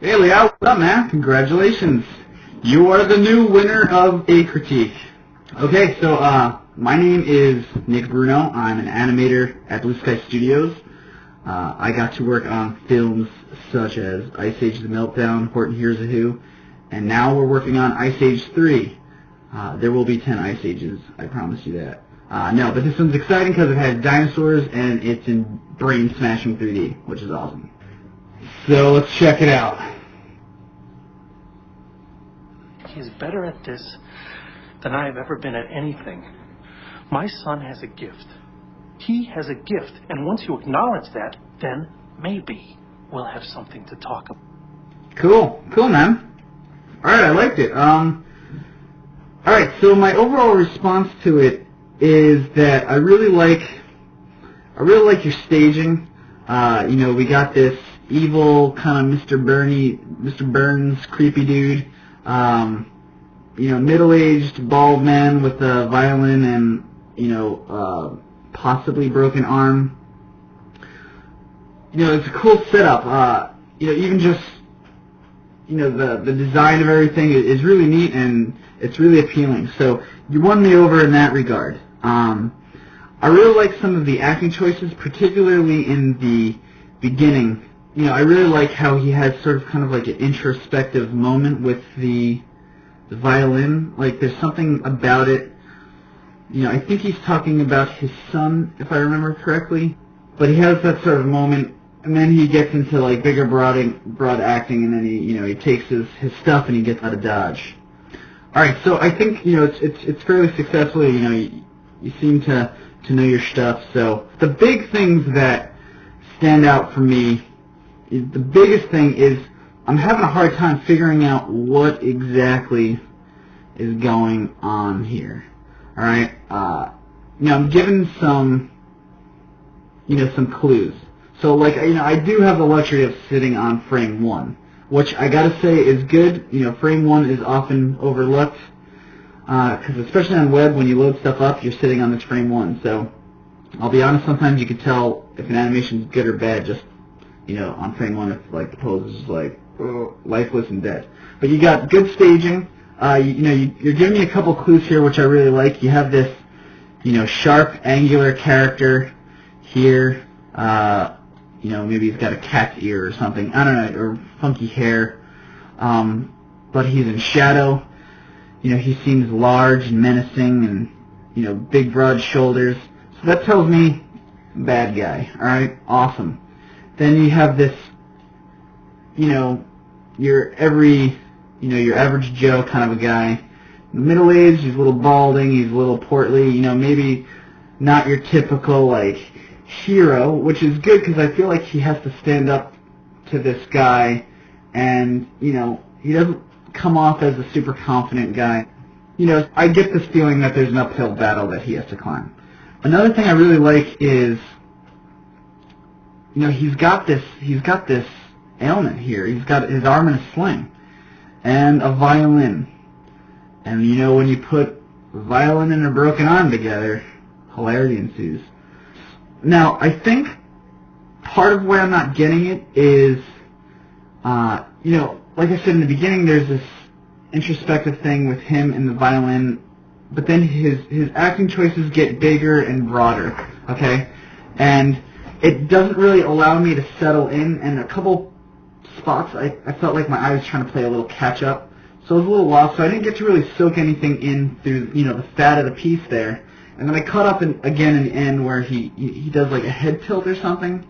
Hey Leo, what's up man? Congratulations. You are the new winner of a critique. Okay, so my name is Nick Bruno. I'm an animator at Blue Sky Studios. I got to work on films such as Ice Age The Meltdown, Horton Hears a Who, and now we're working on Ice Age 3. There will be 10 Ice Ages, I promise you that. No, but this one's exciting because it has dinosaurs and it's in brain-smashing 3D, which is awesome. So let's check it out. He's better at this than I have ever been at anything. My son has a gift. He has a gift, and once you acknowledge that, then maybe we'll have something to talk about. Cool, man. Alright, I liked it. Alright, so my overall response to it is that I really like your staging. We got this evil kind of Mr. Burns creepy dude. Middle-aged bald man with a violin and, possibly broken arm. It's a cool setup. Even just, the design of everything is really neat and it's really appealing. So you won me over in that regard. I really like some of the acting choices, particularly in the beginning. I really like how he has sort of kind of like an introspective moment with the violin. Like, there's something about it. I think he's talking about his son, if I remember correctly. But he has that sort of moment, and then he gets into like bigger, broad acting, and then he takes his stuff and he gets out of Dodge. All right, so I think it's fairly successful. You seem to know your stuff. So the big things that stand out for me. The biggest thing is I'm having a hard time figuring out what exactly is going on here. All right, I'm given some clues. So I do have the luxury of sitting on frame 1, which I gotta say is good. Frame 1 is often overlooked because especially on web when you load stuff up, you're sitting on this frame 1. So I'll be honest, sometimes you can tell if an animation is good or bad just on frame 1 if the pose is lifeless and dead. But you got good staging. You're giving me a couple clues here, which I really like. You have this, sharp, angular character here. Maybe he's got a cat's ear or something. I don't know, or funky hair. But he's in shadow. He seems large and menacing and, big, broad shoulders. So that tells me bad guy. All right, awesome. Then you have this, your average Joe kind of a guy. Middle-aged, he's a little balding, he's a little portly, maybe not your typical, hero, which is good because I feel like he has to stand up to this guy and, he doesn't come off as a super confident guy. I get this feeling that there's an uphill battle that he has to climb. Another thing I really like is he's got this ailment here. He's got his arm in a sling and a violin. And when you put a violin and a broken arm together, hilarity ensues. Now, I think part of where I'm not getting it is, like I said in the beginning, there's this introspective thing with him and the violin, but then his acting choices get bigger and broader, okay? And it doesn't really allow me to settle in, and a couple spots I felt like my eye was trying to play a little catch up, so I was a little lost, so I didn't get to really soak anything in through, the fat of the piece there. And then I caught up again in the end where he does like a head tilt or something,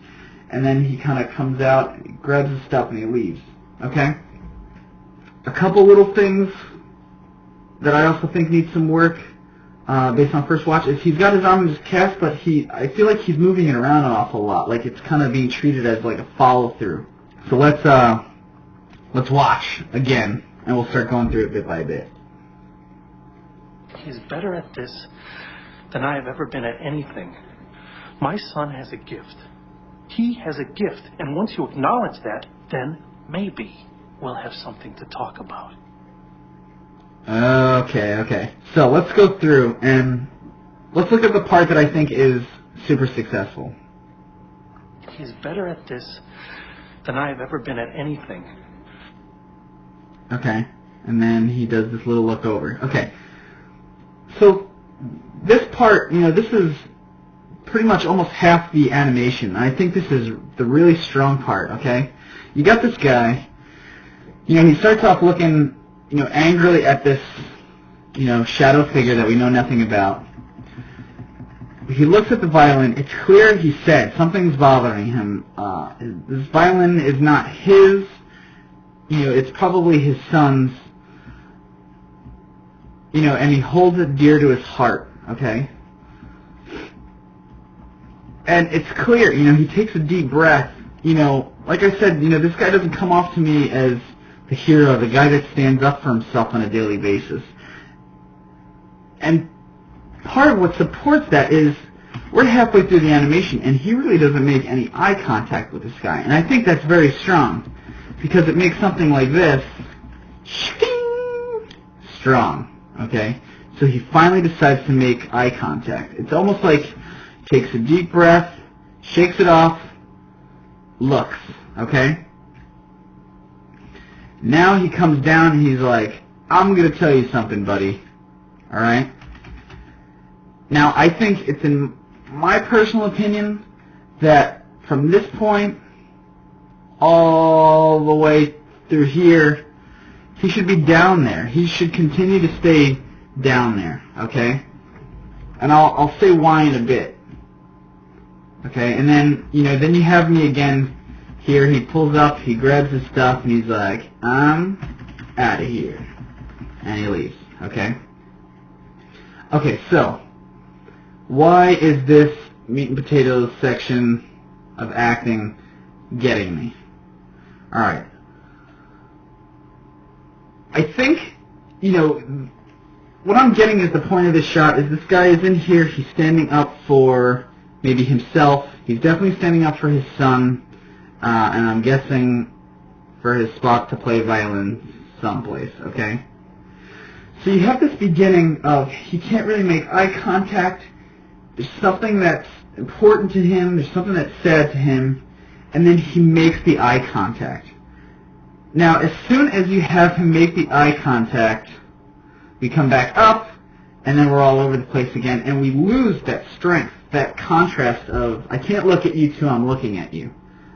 and then he kind of comes out, grabs his stuff, and he leaves, okay? A couple little things that I also think need some work based on first watch is he's got his arm in his cast, but I feel like he's moving it around an awful lot, like it's kind of being treated as like a follow-through. So let's watch again, and we'll start going through it bit by bit. He's better at this than I have ever been at anything. My son has a gift. He has a gift, and once you acknowledge that, then maybe we'll have something to talk about. Okay. So let's go through and let's look at the part that I think is super successful. He's better at this than I have ever been at anything. Okay, and then he does this little look over. Okay, so this part, this is pretty much almost half the animation. I think this is the really strong part, okay? You got this guy, he starts off looking, angrily at this, shadow figure that we know nothing about. He looks at the violin. It's clear he's sad. Something's bothering him. This violin is not his. It's probably his son's. And he holds it dear to his heart, okay? And it's clear, he takes a deep breath. Like I said, this guy doesn't come off to me as the hero, the guy that stands up for himself on a daily basis. And part of what supports that is we're halfway through the animation, and he really doesn't make any eye contact with this guy. And I think that's very strong, because it makes something like this strong, okay? So he finally decides to make eye contact. It's almost like he takes a deep breath, shakes it off, looks, okay? Now he comes down and he's like, I'm going to tell you something, buddy. Alright? Now, I think it's in my personal opinion that from this point all the way through here, he should be down there. He should continue to stay down there, okay? And I'll say why in a bit. Okay, and then, then you have me again here. He pulls up, he grabs his stuff, and he's like, I'm out of here. And he leaves, okay? Okay, so, why is this meat and potatoes section of acting getting me? Alright. I think, what I'm getting is the point of this shot is this guy is in here, he's standing up for maybe himself, he's definitely standing up for his son, and I'm guessing for his spot to play violin someplace, okay? So you have this beginning of he can't really make eye contact, there's something that's important to him, there's something that's sad to him, and then he makes the eye contact. Now, as soon as you have him make the eye contact, we come back up, and then we're all over the place again, and we lose that strength, that contrast of, I can't look at you till I'm looking at you,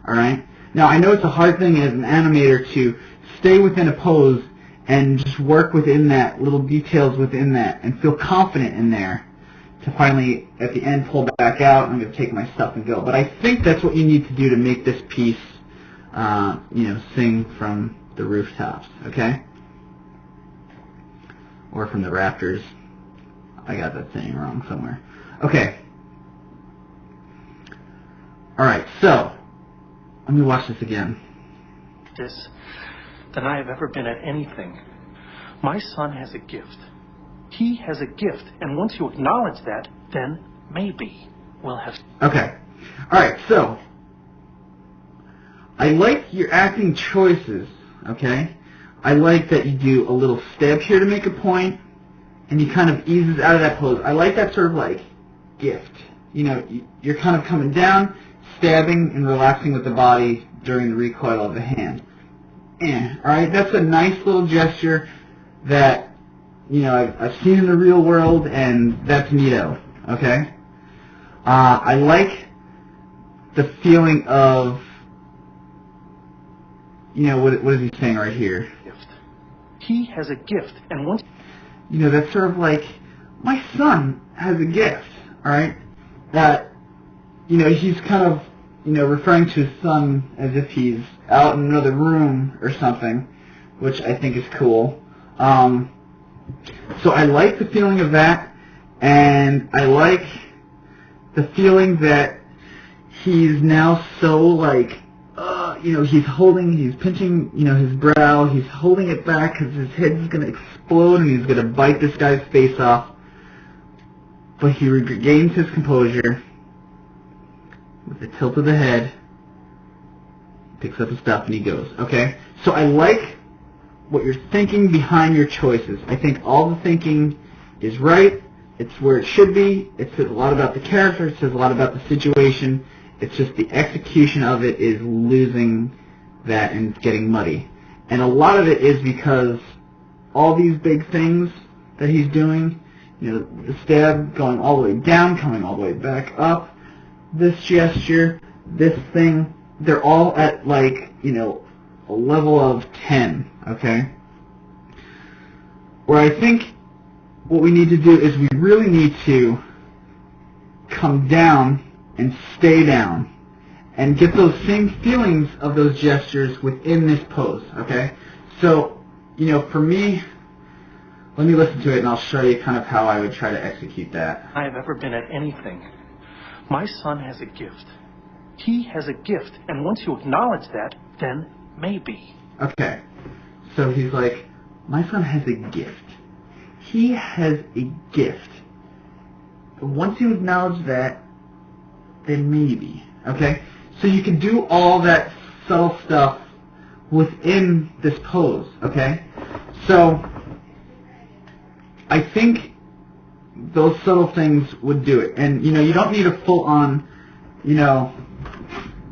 alright? Now, I know it's a hard thing as an animator to stay within a pose and just work within that, little details within that, and feel confident in there to finally, at the end, pull back out, and I'm going to take my stuff and go. But I think that's what you need to do to make this piece, sing from the rooftops, okay? Or from the rafters. I got that saying wrong somewhere. Okay. Alright, so, let me watch this again. Than I have ever been at anything. My son has a gift. He has a gift, and once you acknowledge that, then maybe we'll have... Okay. Alright, so, I like your acting choices, okay? I like that you do a little stab here to make a point, and he kind of eases out of that pose. I like that sort of like gift. You're kind of coming down, stabbing, and relaxing with the body during the recoil of the hand. Alright, that's a nice little gesture that, I've seen in the real world, and that's neato, okay? I like the feeling of, what is he saying right here? Gift. He has a gift, and once... that's sort of like, my son has a gift, alright? That, he's kind of, referring to his son as if he's out in another room or something, which I think is cool. So I like the feeling of that, and I like the feeling that he's now so like, he's pinching, his brow, he's holding it back because his head's going to explode and he's going to bite this guy's face off. But he regains his composure with a tilt of the head, picks up his stuff, and he goes, okay? So I like what you're thinking behind your choices. I think all the thinking is right. It's where it should be. It says a lot about the character. It says a lot about the situation. It's just the execution of it is losing that and getting muddy. And a lot of it is because all these big things that he's doing, the stab going all the way down, coming all the way back up, this gesture, this thing, they're all at a level of 10, okay? Where I think what we need to do is we really need to come down and stay down and get those same feelings of those gestures within this pose, okay? So, for me, let me listen to it and I'll show you kind of how I would try to execute that. I have ever been at anything. My son has a gift. He has a gift, and once you acknowledge that, then maybe. Okay, so he's like, my son has a gift. He has a gift. But once you acknowledge that, then maybe. Okay? So you can do all that subtle stuff within this pose. Okay? So I think those subtle things would do it. And, you don't need a full-on,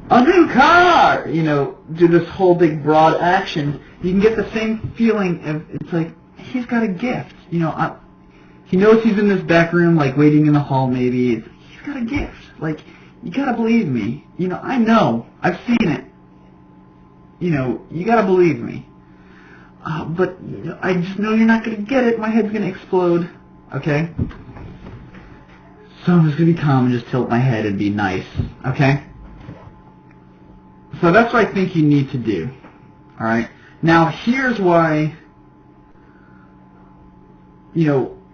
under the car, do this whole big broad action. You can get the same feeling of, it's like, he's got a gift. He knows he's in this back room, waiting in the hall maybe. He's got a gift. You gotta believe me. I know. I've seen it. You gotta believe me. But I just know you're not gonna get it. My head's gonna explode. Okay? So I'm just gonna be calm and just tilt my head and be nice. Okay? So that's what I think you need to do. Alright? Now, here's why,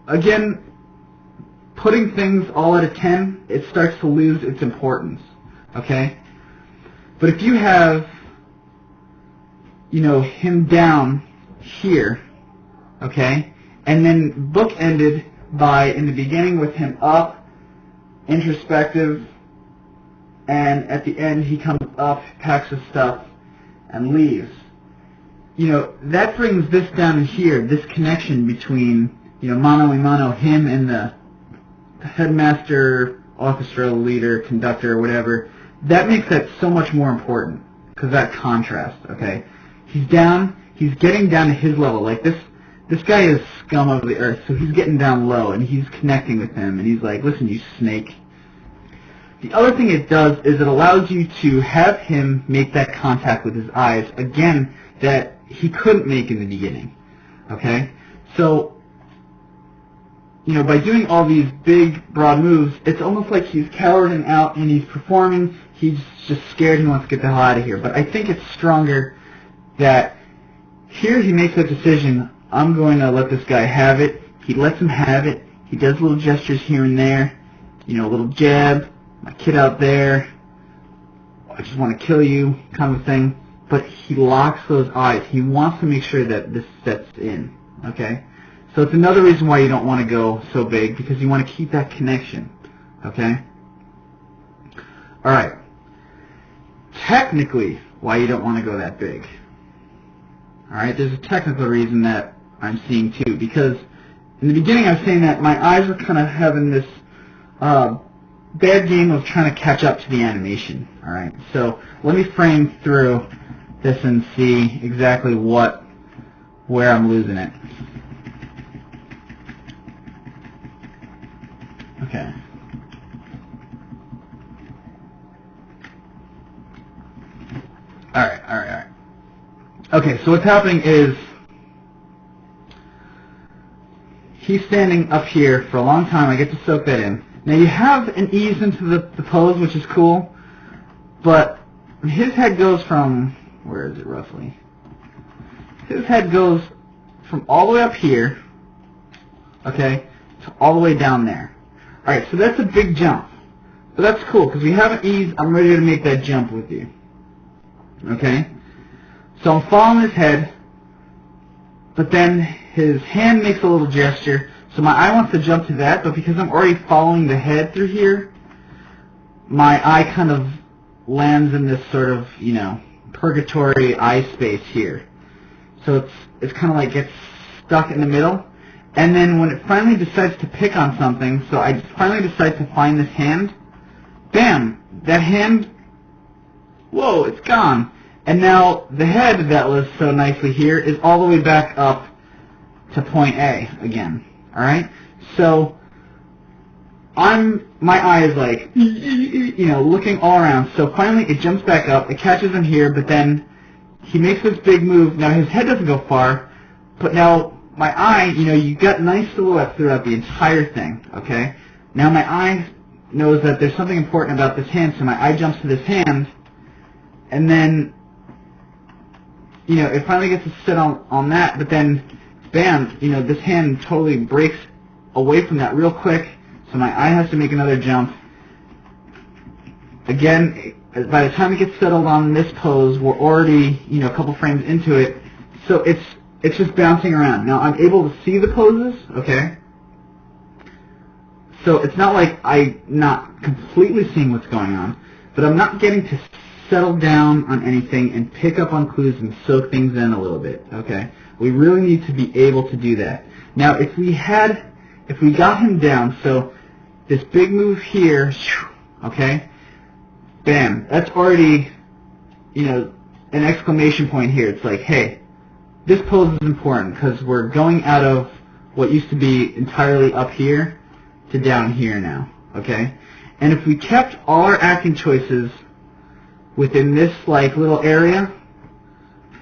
again, putting things all at a 10, it starts to lose its importance. Okay? But if you have, him down here, okay, and then bookended by, in the beginning, with him up, introspective, and at the end he comes up, packs his stuff, and leaves. That brings this down here, this connection between, mano a mano, him and the headmaster, orchestra leader, conductor, whatever. That makes that so much more important, because that contrast, okay? He's down, he's getting down to his level. This guy is scum of the earth, so he's getting down low, and he's connecting with him, and he's like, listen, you snake. The other thing it does is it allows you to have him make that contact with his eyes, again, that he couldn't make in the beginning, okay? So, by doing all these big, broad moves, it's almost like he's cowering out and he's performing, he's just scared and wants to get the hell out of here. But I think it's stronger that here he makes that decision, I'm going to let this guy have it. He lets him have it. He does little gestures here and there, a little jab, my kid out there, I just want to kill you kind of thing. But he locks those eyes. He wants to make sure that this sets in, okay? So it's another reason why you don't want to go so big, because you want to keep that connection, okay? All right. Technically, why you don't want to go that big. All right, there's a technical reason that I'm seeing too, because in the beginning I was saying that my eyes were kind of having this bad game of trying to catch up to the animation, all right? So let me frame through this and see exactly where I'm losing it. Okay. Alright. Okay, so what's happening is he's standing up here for a long time. I get to soak that in. Now you have an ease into the pose, which is cool, but his head goes from, where is it roughly? His head goes from all the way up here, okay, to all the way down there. Alright, so that's a big jump. But that's cool, because we have an ease. I'm ready to make that jump with you. Okay? So I'm following his head, but then his hand makes a little gesture. So my eye wants to jump to that, but because I'm already following the head through here, my eye kind of lands in this sort of, purgatory eye space here. So it's kind of like gets stuck in the middle. And then when it finally decides to pick on something, so I finally decide to find this hand, bam, that hand, whoa, it's gone. And now the head that was so nicely here is all the way back up to point A again. All right? So my eye is like, looking all around. So finally it jumps back up. It catches him here, but then he makes this big move. Now his head doesn't go far, but now my eye, you got nice silhouettes throughout the entire thing, okay? Now my eye knows that there's something important about this hand, so my eye jumps to this hand, and then, it finally gets to sit on that, but then, bam, this hand totally breaks away from that real quick, so my eye has to make another jump. Again, by the time it gets settled on this pose, we're already, a couple frames into it, so it's just bouncing around. Now, I'm able to see the poses, okay? So it's not like I'm not completely seeing what's going on, but I'm not getting to settle down on anything and pick up on clues and soak things in a little bit, okay? We really need to be able to do that. Now, if we got him down, so this big move here, okay, bam, that's already, an exclamation point here. It's like, hey, this pose is important because we're going out of what used to be entirely up here to down here now, okay? And if we kept all our acting choices within this little area,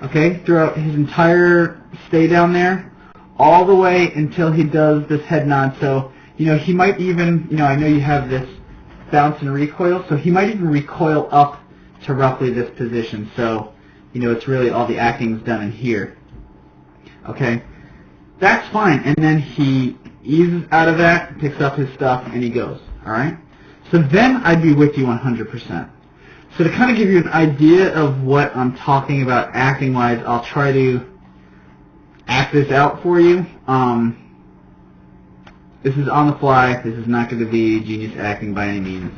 okay, throughout his entire stay down there, all the way until he does this head nod. So, he might even, I know you have this bounce and recoil, so he might even recoil up to roughly this position. So, it's really all the acting's done in here. Okay, that's fine. And then he eases out of that, picks up his stuff, and he goes. All right? So then I'd be with you 100%. So to kind of give you an idea of what I'm talking about acting-wise, I'll try to act this out for you. This is on the fly. This is not going to be genius acting by any means.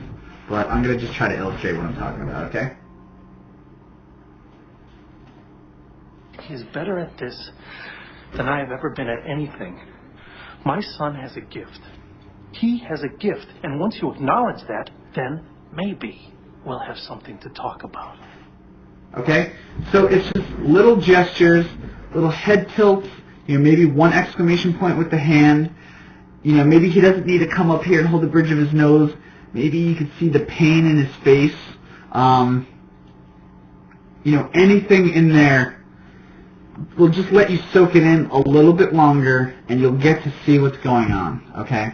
But I'm going to just try to illustrate what I'm talking about, okay? He's better at this than I have ever been at anything. My son has a gift. He has a gift, and once you acknowledge that, then maybe we'll have something to talk about. Okay? So it's just little gestures, little head tilts, maybe one exclamation point with the hand. Maybe he doesn't need to come up here and hold the bridge of his nose. Maybe you could see the pain in his face. Anything in there will just let you soak it in a little bit longer, and you'll get to see what's going on, okay?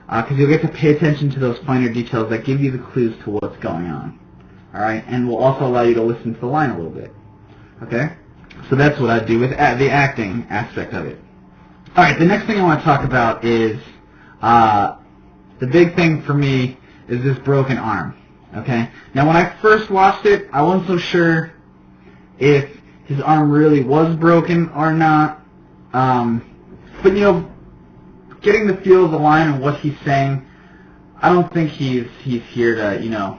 Because you'll get to pay attention to those finer details that give you the clues to what's going on, all right? And will also allow you to listen to the line a little bit, okay? So that's what I do with the acting aspect of it. All right, the next thing I want to talk about is the big thing for me is this broken arm, okay? Now, when I first watched it, I wasn't so sure if his arm really was broken or not. But, getting the feel of the line and what he's saying, I don't think he's here to,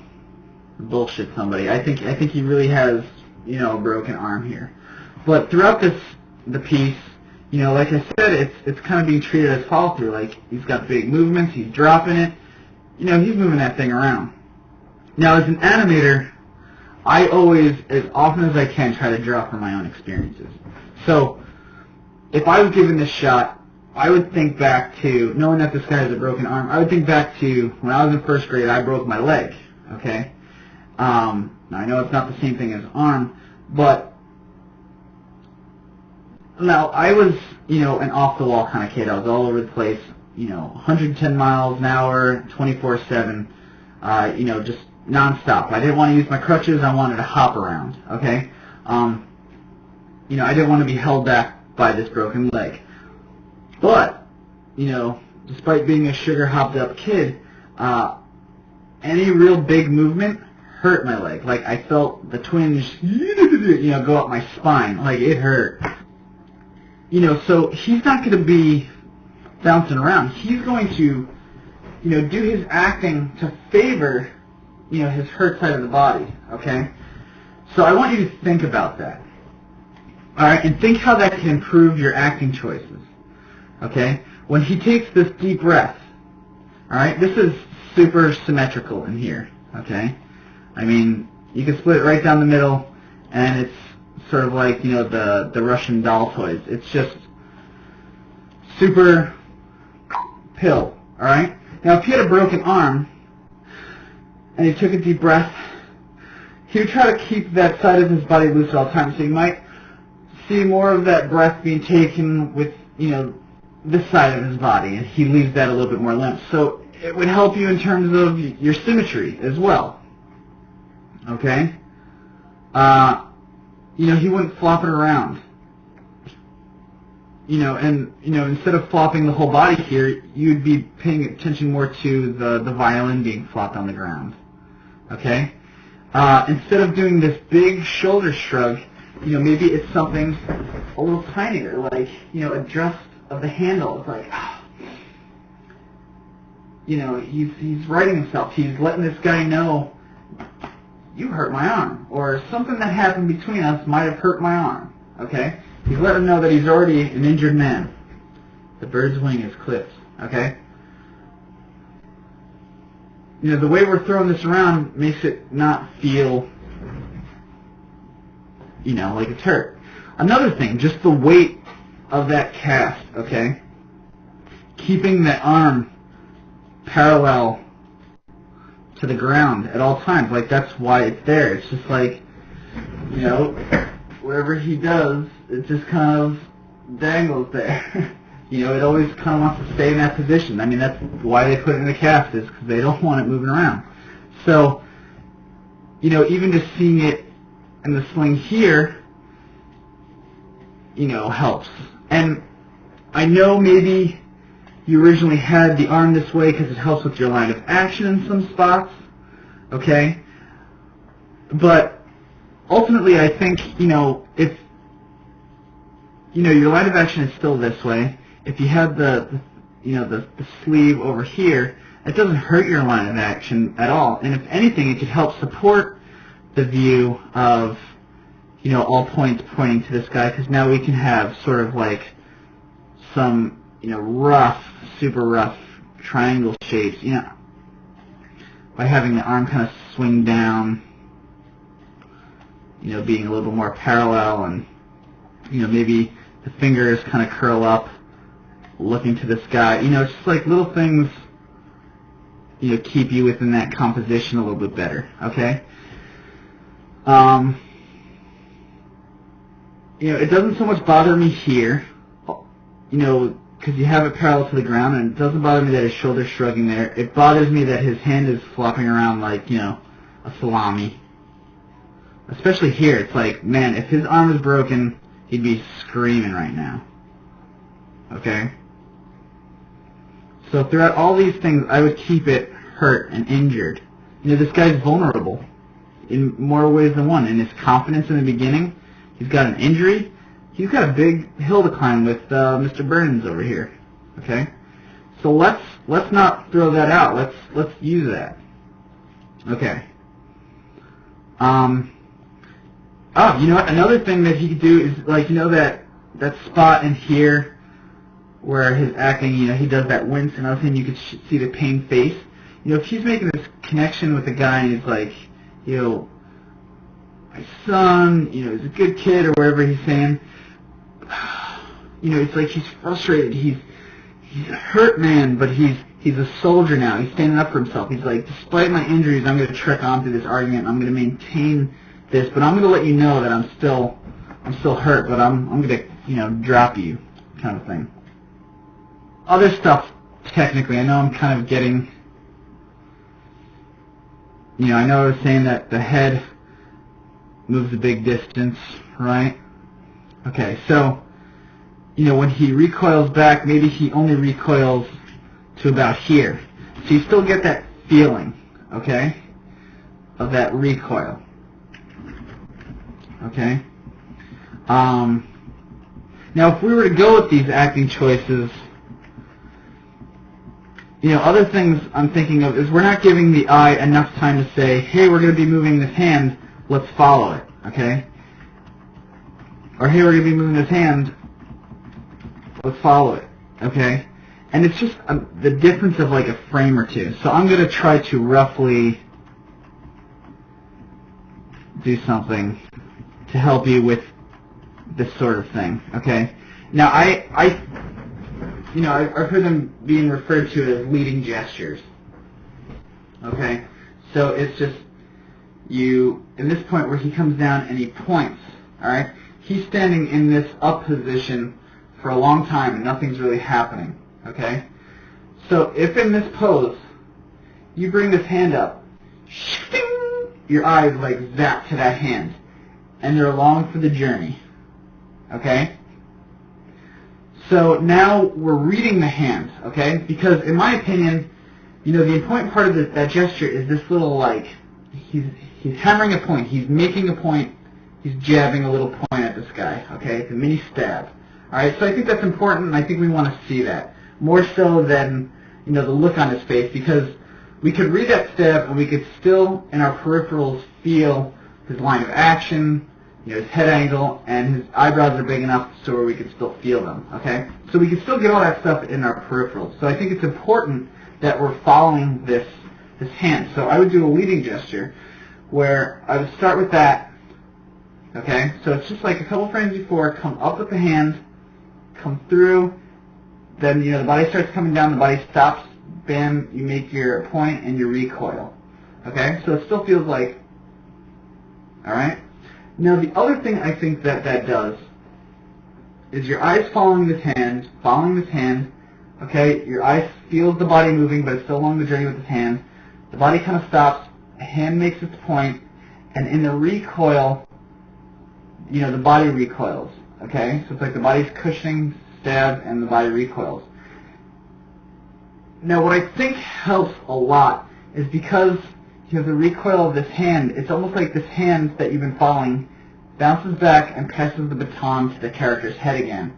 bullshit somebody. I think he really has, a broken arm here. But throughout the piece, like I said, it's kind of being treated as follow-through. Like, he's got big movements, he's dropping it. He's moving that thing around. Now, as an animator, I always, as often as I can, try to draw from my own experiences. So, if I was given this shot, I would think back to, knowing that this guy has a broken arm, I would think back to when I was in first grade, I broke my leg, okay? Now, I know it's not the same thing as arm, but now, I was, an off-the-wall kind of kid. I was all over the place, 110 miles an hour, 24/7, just nonstop. I didn't want to use my crutches. I wanted to hop around, okay? I didn't want to be held back by this broken leg. But, despite being a sugar-hopped-up kid, any real big movement hurt my leg. Like, I felt the twinge, go up my spine. Like, it hurt. So he's not going to be bouncing around. He's going to, do his acting to favor, his hurt side of the body, okay? So I want you to think about that. All right, and think how that can improve your acting choices, okay? When he takes this deep breath, all right, this is super symmetrical in here, okay? I mean, you can split it right down the middle. and it's sort of like, you know, the Russian doll toys. It's just super pill, alright? Now, if he had a broken arm, and he took a deep breath, he would try to keep that side of his body loose at all times. So you might see more of that breath being taken with, you know, this side of his body, and he leaves that a little bit more limp. So it would help you in terms of your symmetry as well. Okay? You know, he wouldn't flop it around. You know, and, you know, instead of flopping the whole body here, you'd be paying attention more to the violin being flopped on the ground. Okay? Instead of doing this big shoulder shrug, you know, maybe it's something a little tinier, like, you know, adjust of the handle. It's like, you know, he's righting himself. He's letting this guy know, you hurt my arm, or something that happened between us might have hurt my arm. Okay? He's letting him know that he's already an injured man. The bird's wing is clipped. Okay? You know, the way we're throwing this around makes it not feel, you know, like it's hurt. Another thing, just the weight of that cast, okay? Keeping the arm parallel to the ground at all times. Like, that's why it's there. It's just like, you know, whatever he does, it just kind of dangles there. You know, it always kind of wants to stay in that position. I mean, that's why they put it in the cast, is because they don't want it moving around. So, you know, even just seeing it in the sling here, you know, helps. And I know maybe you originally had the arm this way because it helps with your line of action in some spots, okay? But ultimately, I think, you know, if, you know, your line of action is still this way, if you have the you know, the sleeve over here, it doesn't hurt your line of action at all. And if anything, it could help support the view of, you know, all points pointing to this guy, because now we can have sort of like some, you know, rough, super rough triangle shapes, you know, by having the arm kind of swing down, you know, being a little bit more parallel, and, you know, maybe the fingers kind of curl up, looking to this guy. You know, it's just like little things, you know, keep you within that composition a little bit better, okay? You know, it doesn't so much bother me here, you know, because you have it parallel to the ground, and it doesn't bother me that his shoulder's shrugging there. It bothers me that his hand is flopping around like, you know, a salami. Especially here, it's like, man, if his arm was broken, he'd be screaming right now. Okay? So throughout all these things, I would keep it hurt and injured. You know, this guy's vulnerable in more ways than one. In his confidence in the beginning, he's got an injury. He's got a big hill to climb with Mr. Burns over here. Okay? So let's not throw that out. Let's use that. Okay. Oh, you know what? Another thing that he could do is, like, you know, that spot in here where his acting, you know, he does that wince, and other thing, you could see the pain face. You know, if he's making this connection with the guy and he's like, you know, my son, you know, he's a good kid, or whatever he's saying, you know, it's like he's frustrated. He's a hurt man, but he's a soldier now. He's standing up for himself. He's like, despite my injuries, I'm going to trek on through this argument. I'm going to maintain this, but I'm going to let you know that I'm still hurt, but I'm going to, you know, drop you, kind of thing. Other stuff, technically, I know I'm kind of getting, you know, I know I was saying that the head moves a big distance, right? Okay, so, you know, when he recoils back, maybe he only recoils to about here. So you still get that feeling, okay, of that recoil. Okay? Now, if we were to go with these acting choices, you know, other things I'm thinking of is we're not giving the eye enough time to say, hey, we're going to be moving this hand, let's follow it, okay? Or, hey, we're going to be moving this hand, let's follow it, okay? And it's just the difference of like a frame or two. So I'm going to try to roughly do something to help you with this sort of thing. Okay. Now I've heard them being referred to as leading gestures. Okay. So it's just you in this point where he comes down and he points. All right. He's standing in this up position for a long time and nothing's really happening. Okay. So if in this pose you bring this hand up, your eyes like zap to that hand, and they're along for the journey. Okay? So now we're reading the hand, okay? Because in my opinion, the important part of that gesture is this little like, he's hammering a point, he's making a point, he's jabbing a little point at this guy, okay? It's a mini stab. Alright, so I think that's important, and I think we want to see that. More so than, the look on his face, because we could read that stab and we could still, in our peripherals, feel his line of action, his head angle, and his eyebrows are big enough so where we can still feel them, okay? So we can still get all that stuff in our peripherals. So I think it's important that we're following this hand. So I would do a leading gesture where I would start with that, okay? So it's just like a couple frames before, come up with the hand, come through, then, the body starts coming down, the body stops, bam, you make your point and you recoil, okay? So it still feels like, all right? Now, the other thing I think that does is your eyes following this hand, okay? Your eyes feels the body moving, but it's still along the journey with this hand. The body kind of stops, the hand makes its point, and in the recoil, the body recoils, okay? So it's like the body's cushioning, stab, and the body recoils. Now, what I think helps a lot is because you have the recoil of this hand, it's almost like this hand that you've been following bounces back and passes the baton to the character's head again.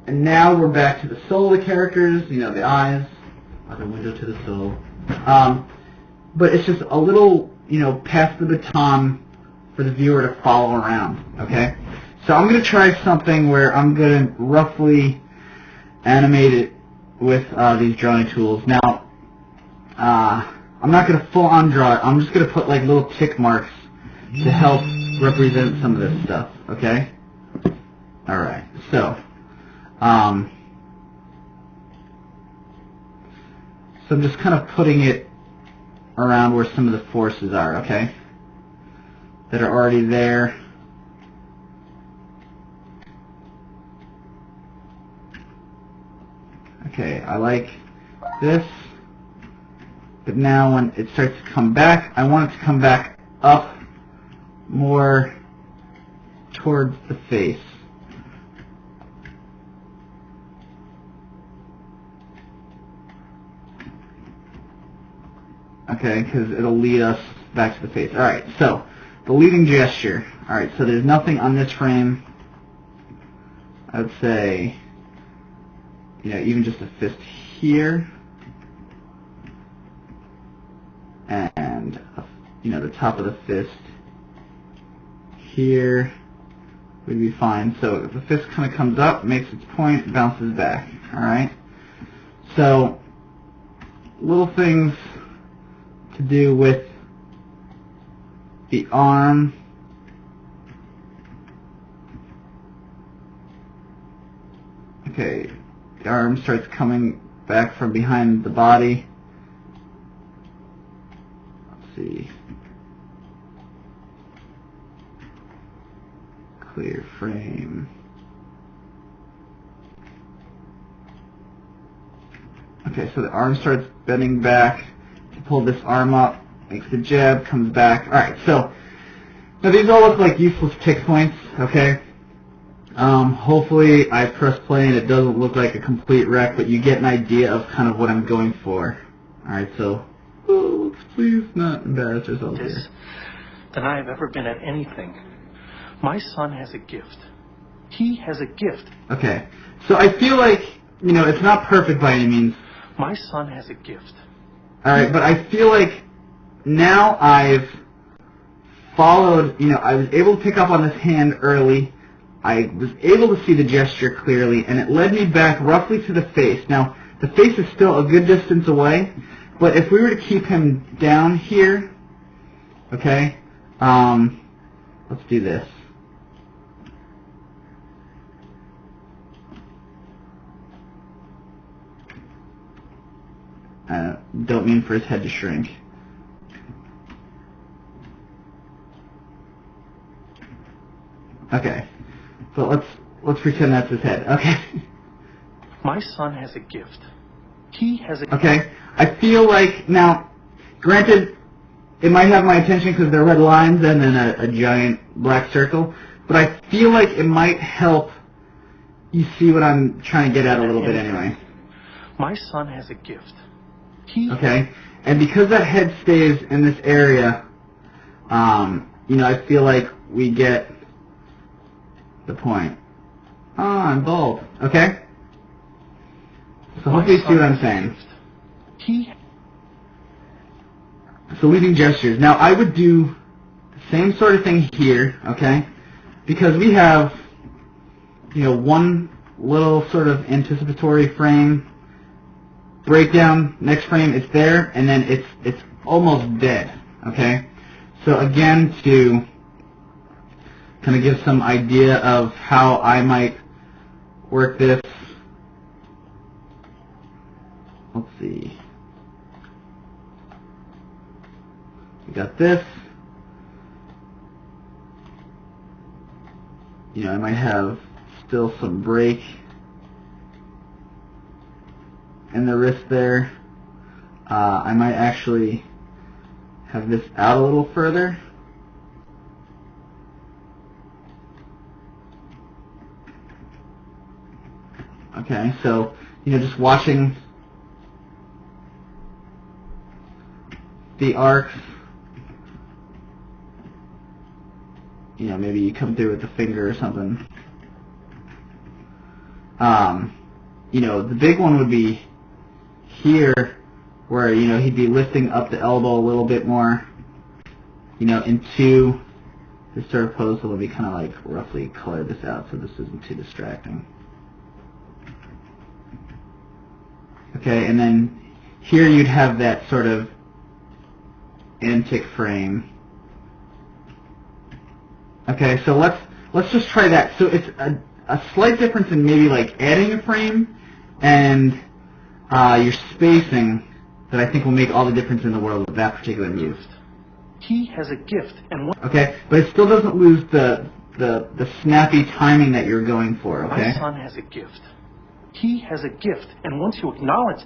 And now we're back to the soul of the characters, the eyes, are the window to the soul. But it's just a little, pass the baton for the viewer to follow around, okay? So I'm going to try something where I'm going to roughly animate it with these drawing tools. Now, I'm not going to full on draw it. I'm just going to put like little tick marks to help represent some of this stuff, okay? Alright, so I'm just kind of putting it around where some of the forces are, okay? That are already there. Okay, I like this, but now when it starts to come back, I want it to come back up more towards the face. Okay, because it'll lead us back to the face. Alright, so the leading gesture. Alright, so there's nothing on this frame. I would say, even just a fist here. And, the top of the fist here would be fine. So if the fist kind of comes up, makes its point, bounces back. Alright? So, little things to do with the arm. Okay, the arm starts coming back from behind the body. Let's see. Clear frame. Okay, so the arm starts bending back to pull this arm up, makes the jab, comes back. Alright, so now these all look like useless tick points, okay? Hopefully I press play and it doesn't look like a complete wreck, but you get an idea of kind of what I'm going for. Alright, so let's please not embarrass ourselves here. Than I have ever been at anything. My son has a gift. He has a gift. Okay, so I feel like, it's not perfect by any means. My son has a gift. Alright, but I feel like now I've followed, I was able to pick up on this hand early. I was able to see the gesture clearly, and it led me back roughly to the face. Now, the face is still a good distance away, but if we were to keep him down here, okay, let's do this. Don't mean for his head to shrink. Okay, but let's pretend that's his head. Okay. My son has a gift. He has a... Okay, I feel like, now, granted, it might have my attention because there are red lines and then a giant black circle, but I feel like it might help you see what I'm trying to get at a little bit anyway. My son has a gift. He... Okay, and because that head stays in this area, you know, I feel like we get the point. Oh, I'm bald. Okay? So hopefully you see what I'm saying. So leading gestures. Now I would do the same sort of thing here, okay? Because we have, you know, one little sort of anticipatory frame, breakdown, next frame, it's there, and then it's almost dead, okay? So again, to kind of give some idea of how I might work this, let's see. We got this. You know, I might have still some break in the wrist there. I might actually have this out a little further. Okay, so, you know, just watching the arcs, you know, maybe you come through with the finger or something. You know, the big one would be here, where, you know, he'd be lifting up the elbow a little bit more, you know, into this sort of pose. So let me kind of like roughly color this out so this isn't too distracting. Okay, and then here you'd have that sort of antic frame. Okay, so let's just try that. So it's a slight difference in maybe like adding a frame and your spacing that I think will make all the difference in the world with that particular move. He has a gift, and okay, but it still doesn't lose the snappy timing that you're going for. Okay. My son has a gift. He has a gift, and once you acknowledge...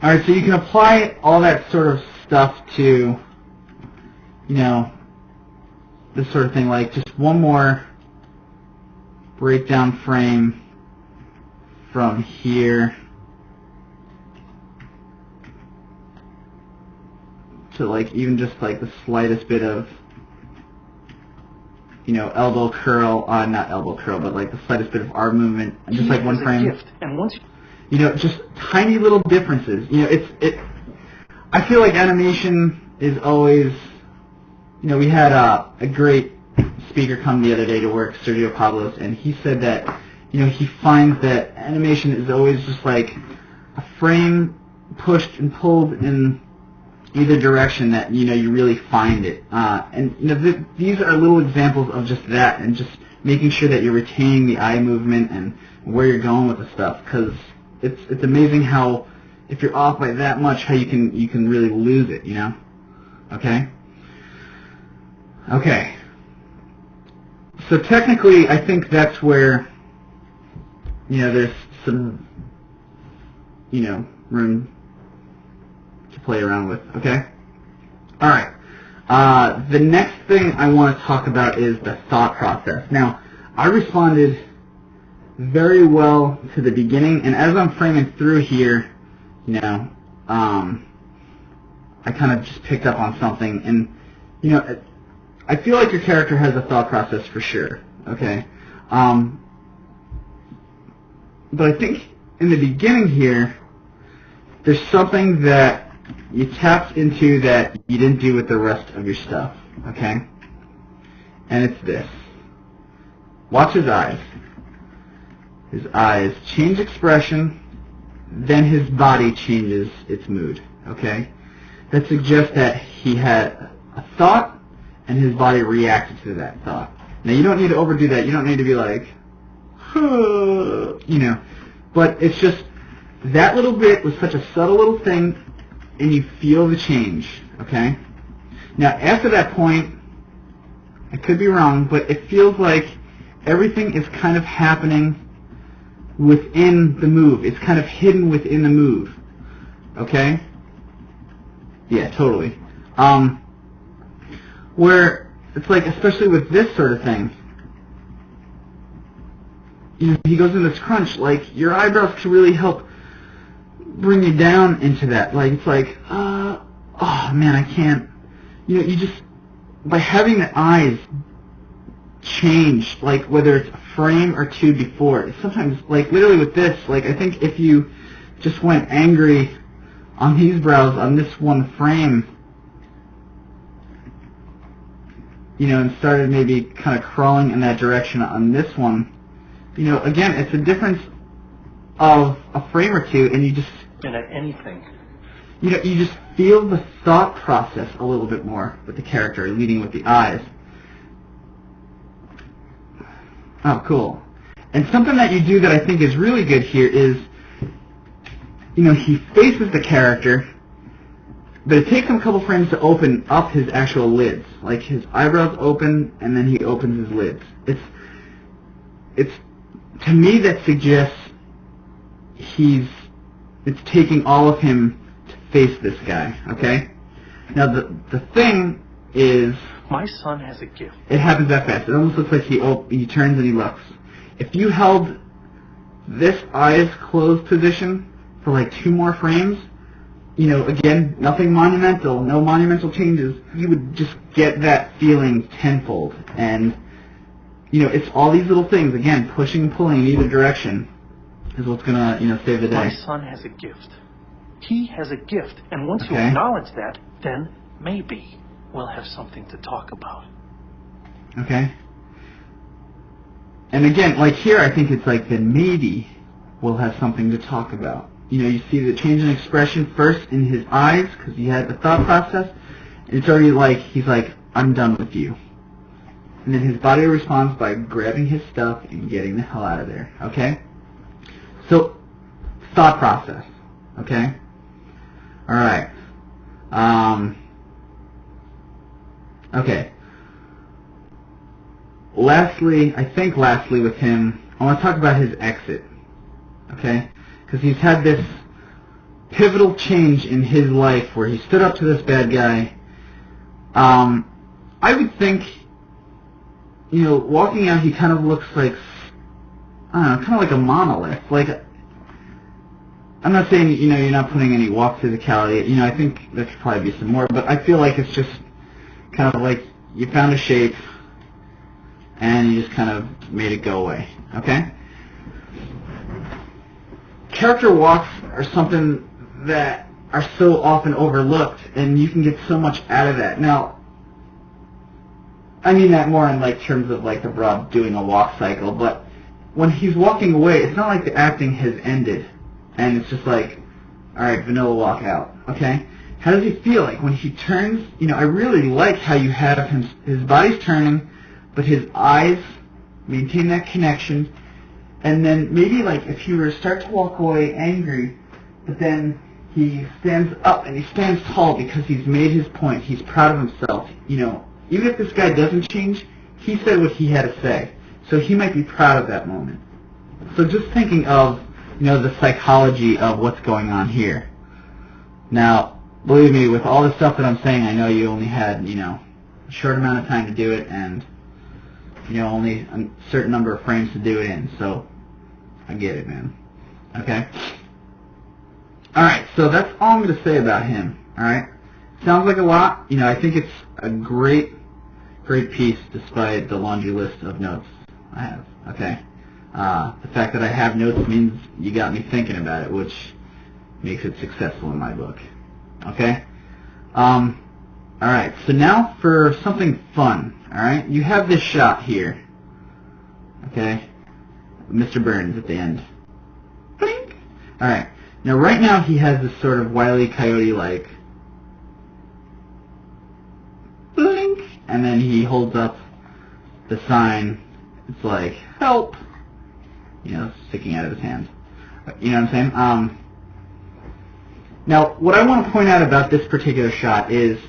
Alright, so you can apply all that sort of stuff to, you know, this sort of thing, like just one more breakdown frame from here to like even just like the slightest bit of, you know, elbow curl, not elbow curl, but like the slightest bit of arm movement, and just like one frame. Gift. And once you know, just tiny little differences. You know, I feel like animation is always, you know, we had a great speaker come the other day to work, Sergio Pablos, and he said that, you know, he finds that animation is always just like a frame pushed and pulled in either direction that, you know, you really find it. And, you know, these are little examples of just that, and just making sure that you're retaining the eye movement and where you're going with the stuff, because it's amazing how, if you're off by that much, how you can really lose it, you know? Okay? Okay. So technically, I think that's where, you know, there's some, you know, room to play around with, okay? Alright. The next thing I want to talk about is the thought process. Now, I responded very well to the beginning, and as I'm framing through here, you know, I kind of just picked up on something, and, you know, I feel like your character has a thought process for sure, okay? But I think in the beginning here, there's something that you tapped into that you didn't do with the rest of your stuff, okay? And it's this. Watch his eyes. His eyes change expression, then his body changes its mood, okay? That suggests that he had a thought, and his body reacted to that thought. Now, you don't need to overdo that. You don't need to be like, you know. But it's just that little bit was such a subtle little thing, and you feel the change, okay? Now, after that point, I could be wrong, but it feels like everything is kind of happening within the move. It's kind of hidden within the move, okay? Yeah, totally. Where it's like, especially with this sort of thing, he goes in this crunch, like, your eyebrows can really help bring you down into that. Like, it's like, oh man, I can't, you just, by having the eyes change, like, whether it's a frame or two before, sometimes, like, literally with this, like, I think if you just went angry on these brows on this one frame, and started maybe kind of crawling in that direction on this one, again, it's a difference of a frame or two, and you just... anything. You just feel the thought process a little bit more with the character, leading with the eyes. Oh, cool. And something that you do that I think is really good here is, he faces the character, but it takes him a couple frames to open up his actual lids. Like, his eyebrows open, and then he opens his lids. It's to me, that suggests it's taking all of him to face this guy, okay? Now, the thing is... My son has a gift. It happens that fast. It almost looks like he turns and he looks. If you held this eyes closed position for like 2 more frames, again, nothing monumental, no monumental changes, you would just get that feeling tenfold. And, it's all these little things, again, pushing and pulling in either direction is what's going to, save the day. My son has a gift. He has a gift, and once you acknowledge that, then maybe we'll have something to talk about. Okay. And again, like here, I think it's like, then maybe we'll have something to talk about. You see the change in expression first in his eyes, because he had the thought process, and it's already like, he's like, I'm done with you. And then his body responds by grabbing his stuff and getting the hell out of there, okay? So, thought process, okay? Alright. Okay. Lastly with him, I want to talk about his exit, okay? Because he's had this pivotal change in his life where he stood up to this bad guy. I would think, walking out, he kind of looks like, I don't know, kind of like a monolith. Like, I'm not saying, you're not putting any walk physicality. I think there could probably be some more, but I feel like it's just kind of like you found a shape and you just kind of made it go away, okay? Character walks are something that are so often overlooked, and you can get so much out of that. Now, I mean that more in like terms of like the broad doing a walk cycle, but when he's walking away, it's not like the acting has ended, and it's just like, alright, vanilla walk out, okay? How does he feel like when he turns? I really like how you have his body's turning, but his eyes maintain that connection, and then maybe like if he were to start to walk away angry, but then he stands up and he stands tall because he's made his point, he's proud of himself, even if this guy doesn't change, he said what he had to say, so he might be proud of that moment. So just thinking of, the psychology of what's going on here. Now, believe me, with all the stuff that I'm saying, I know you only had, a short amount of time to do it, and, only a certain number of frames to do it in, so I get it, man. Okay? Alright, so that's all I'm going to say about him, alright? Sounds like a lot. I think it's a great piece despite the laundry list of notes I have, okay? The fact that I have notes means you got me thinking about it, which makes it successful in my book, okay? Alright, so now for something fun, alright? You have this shot here, okay? Mr. Burns at the end. Blink! Alright, now right now he has this sort of Wile E. Coyote-like blink, and then he holds up the sign. It's like, help! Sticking out of his hand. You know what I'm saying? Now, what I want to point out about this particular shot is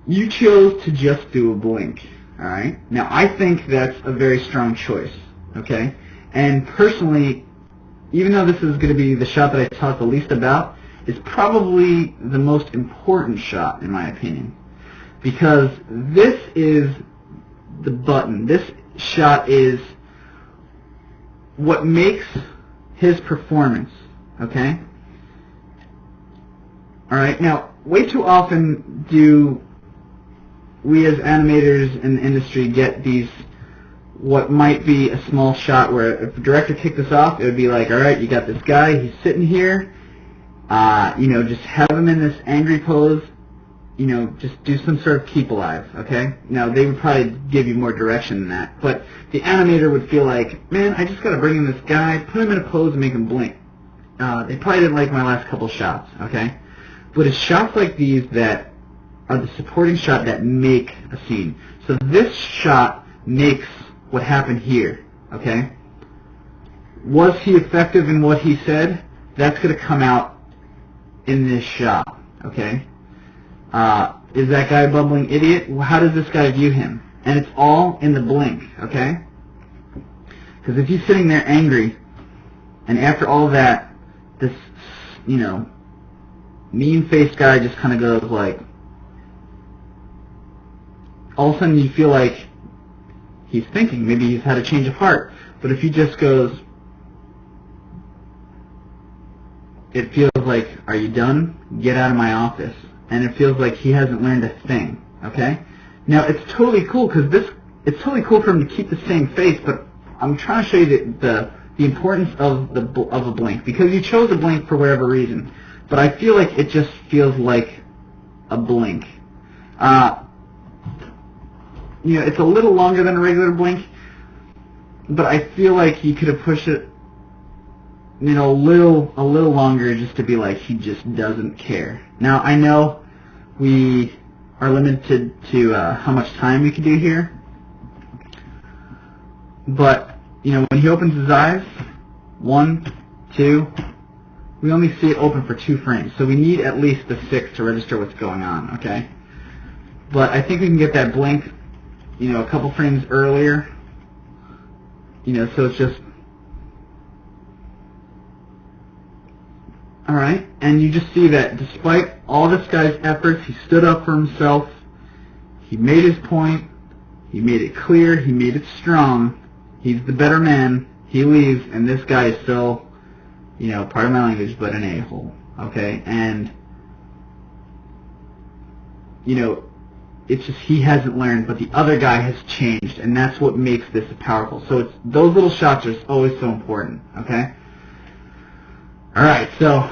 you chose to just do a blink, all right? Now, I think that's a very strong choice, okay? And personally, even though this is going to be the shot that I talk the least about, it's probably the most important shot, in my opinion, because this is the button. This shot is what makes his performance, okay? All right, now, way too often do we as animators in the industry get these, what might be a small shot where if a director kicked us off, it would be like, all right, you got this guy, he's sitting here, just have him in this angry pose, just do some sort of keep alive, okay? Now, they would probably give you more direction than that, but the animator would feel like, man, I just got to bring in this guy, put him in a pose and make him blink. They probably didn't like my last couple shots, okay? But it's shots like these that are the supporting shot that make a scene. So this shot makes what happened here, okay? Was he effective in what he said? That's going to come out in this shot, okay? Is that guy a bumbling idiot? Well, how does this guy view him? And it's all in the blink, okay? Because if he's sitting there angry, and after all that, this, mean-faced guy just kind of goes like, all of a sudden you feel like he's thinking, maybe he's had a change of heart. But if he just goes, it feels like, are you done? Get out of my office. And it feels like he hasn't learned a thing, okay? Now, it's totally cool, because it's totally cool for him to keep the same face, but I'm trying to show you the importance of a blink, because you chose a blink for whatever reason. But I feel like it just feels like a blink. It's a little longer than a regular blink, but I feel like you could have pushed it, a little longer just to be like, he just doesn't care. Now, I know we are limited to how much time we can do here, but, when he opens his eyes, 1, 2, we only see it open for 2 frames, so we need at least the 6 to register what's going on, okay? But I think we can get that blink, a couple frames earlier, so it's just, alright, and you just see that despite all this guy's efforts, he stood up for himself, he made his point, he made it clear, he made it strong, he's the better man, he leaves, and this guy is still, pardon my language, but an a-hole, okay? And, it's just he hasn't learned, but the other guy has changed, and that's what makes this powerful. So it's those little shots are always so important, okay? Alright, so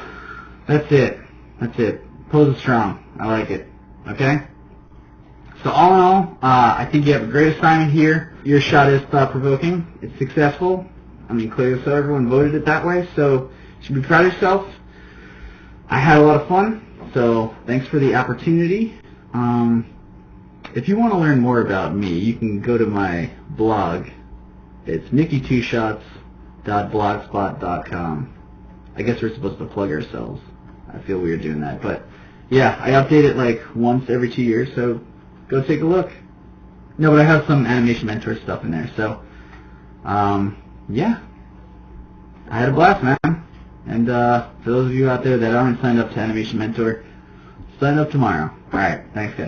that's it. That's it. Pose is strong. I like it, okay? So all in all, I think you have a great assignment here. Your shot is thought-provoking. It's successful. I mean, clearly so everyone voted it that way, so you should be proud of yourself. I had a lot of fun, so thanks for the opportunity. If you want to learn more about me, you can go to my blog. It's nicky2shots.blogspot.com. I guess we're supposed to plug ourselves. I feel weird doing that, but yeah, I update it like once every 2 years, so go take a look. No, but I have some Animation Mentor stuff in there, so yeah, I had a blast, man. And for those of you out there that aren't signed up to Animation Mentor, sign up tomorrow. Alright, thanks guys.